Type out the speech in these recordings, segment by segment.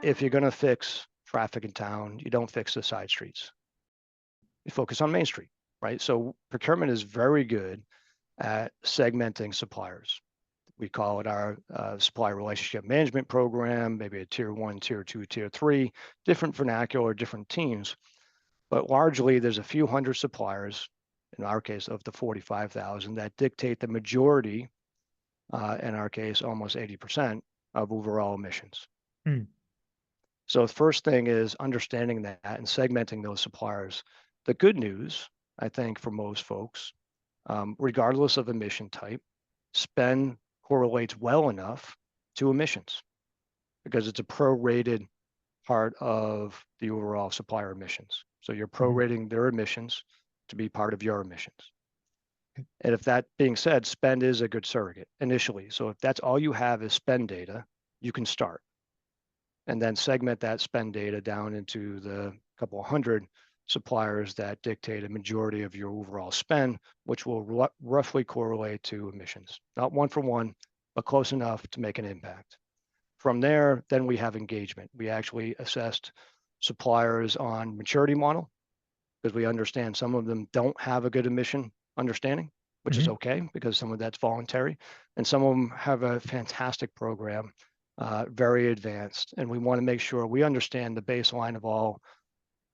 if you're going to fix traffic in town, you don't fix the side streets. You focus on Main Street, right? So procurement is very good at segmenting suppliers. We call it our supplier relationship management program, maybe a tier 1, tier 2, tier 3, different vernacular, different teams. But largely, there's a few hundred suppliers, in our case, of the 45,000 that dictate the majority, in our case, almost 80% of overall emissions. Mm. So the first thing is understanding that and segmenting those suppliers. The good news, I think, for most folks, regardless of emission type, spend correlates well enough to emissions because it's a prorated part of the overall supplier emissions. So you're prorating their emissions to be part of your emissions. And if that being said, spend is a good surrogate initially. So if that's all you have is spend data, you can start and then segment that spend data down into the couple of hundred suppliers that dictate a majority of your overall spend, which will roughly correlate to emissions. Not one for one, but close enough to make an impact. From there, then we have engagement. We actually assessed suppliers on maturity model because we understand some of them don't have a good emission understanding, which is okay because some of that's voluntary. And some of them have a fantastic program, very advanced. And we want to make sure we understand the baseline of all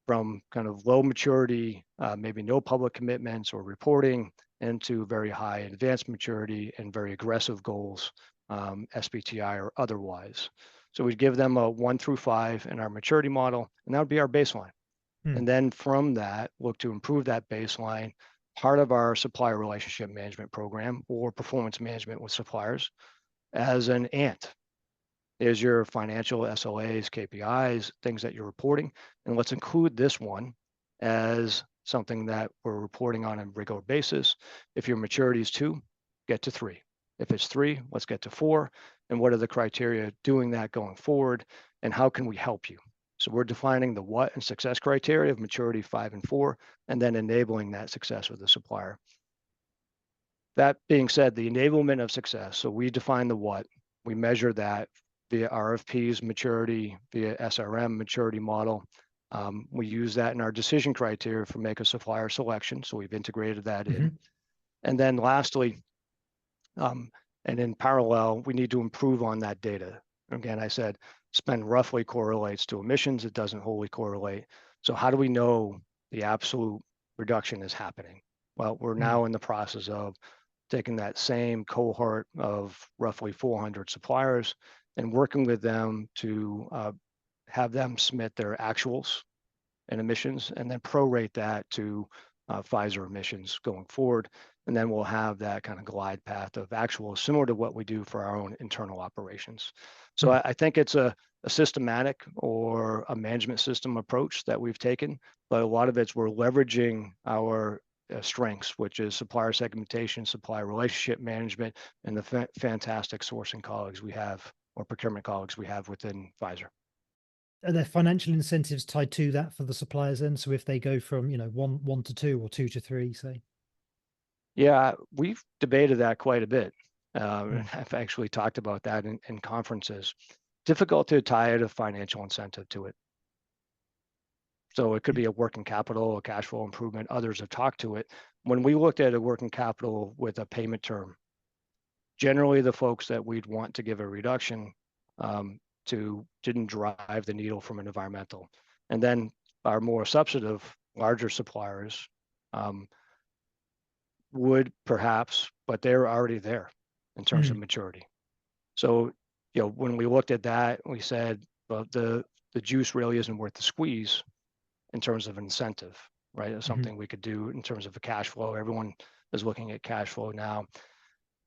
from kind of low maturity, maybe no public commitments or reporting, into very high advanced maturity and very aggressive goals, SBTI or otherwise. So we'd give them a 1 through 5 in our maturity model, and that would be our baseline. And then from that, look to improve that baseline. Part of our supplier relationship management program or performance management with suppliers as an ANT. Is your financial SLAs, KPIs, things that you're reporting. And let's include this one as something that we're reporting on a regular basis. If your maturity is 2, get to 3. If it's 3, let's get to 4. And what are the criteria doing that going forward? And how can we help you? So we're defining the what and success criteria of maturity 5 and 4, and then enabling that success with the supplier. That being said, the enablement of success. So we define the what, we measure that via RFPs maturity, via SRM maturity model. We use that in our decision criteria for make a supplier selection. So we've integrated that in. And then lastly, and in parallel, we need to improve on that data. Again, I said spend roughly correlates to emissions. It doesn't wholly correlate. So how do we know the absolute reduction is happening? Well, we're now in the process of taking that same cohort of roughly 400 suppliers and working with them to have them submit their actuals and emissions and then prorate that to Pfizer emissions going forward. And then we'll have that kind of glide path of actual similar to what we do for our own internal operations. So I think it's a systematic or a management system approach that we've taken, but a lot of it's we're leveraging our strengths, which is supplier segmentation, supplier relationship management, and the fantastic sourcing colleagues we have or procurement colleagues we have within Pfizer. Are there financial incentives tied to that for the suppliers then? So if they go from, 1 to 2 or 2 to 3, say? Yeah, we've debated that quite a bit. I've actually talked about that in conferences. Difficult to tie a financial incentive to it. So it could be a working capital, a cash flow improvement. Others have talked to it. When we looked at a working capital with a payment term, generally the folks that we'd want to give a reduction to didn't drive the needle from an environmental. And then our more substantive, larger suppliers would perhaps, but they're already there in terms of maturity. So, when we looked at that, we said, well, the juice really isn't worth the squeeze in terms of incentive, right? It's something we could do in terms of a cash flow. Everyone is looking at cash flow now.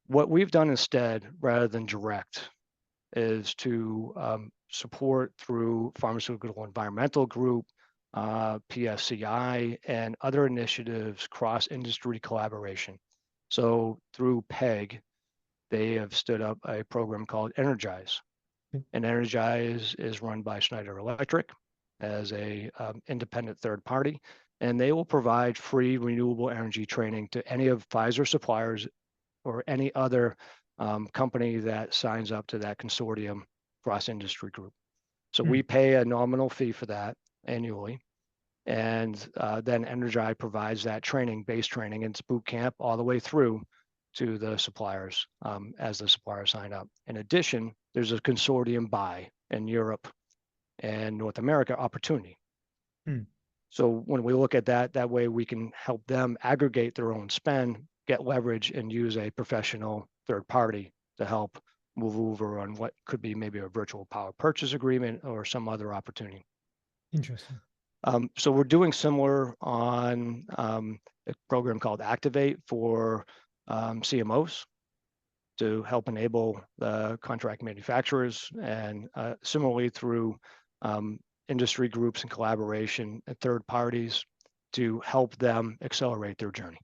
What we've done instead, rather than direct, is to support through Pharmaceutical Environmental Group, PSCI, and other initiatives, cross-industry collaboration. So through PEG, they have stood up a program called Energize. And Energize is run by Schneider Electric as a independent third party, and they will provide free renewable energy training to any of Pfizer suppliers or any other company that signs up to that consortium cross-industry group. So Hmm. we pay a nominal fee for that annually. And then Energize provides that training, base training, and boot camp all the way through to the suppliers as the suppliers sign up. In addition, there's a consortium buy in Europe and North America opportunity. Hmm. So when we look at that, that way we can help them aggregate their own spend, get leverage, and use a professional third party to help move over on what could be maybe a virtual power purchase agreement or some other opportunity. Interesting. So we're doing similar on a program called Activate for CMOs to help enable the contract manufacturers, and similarly through industry groups and collaboration and third parties to help them accelerate their journey.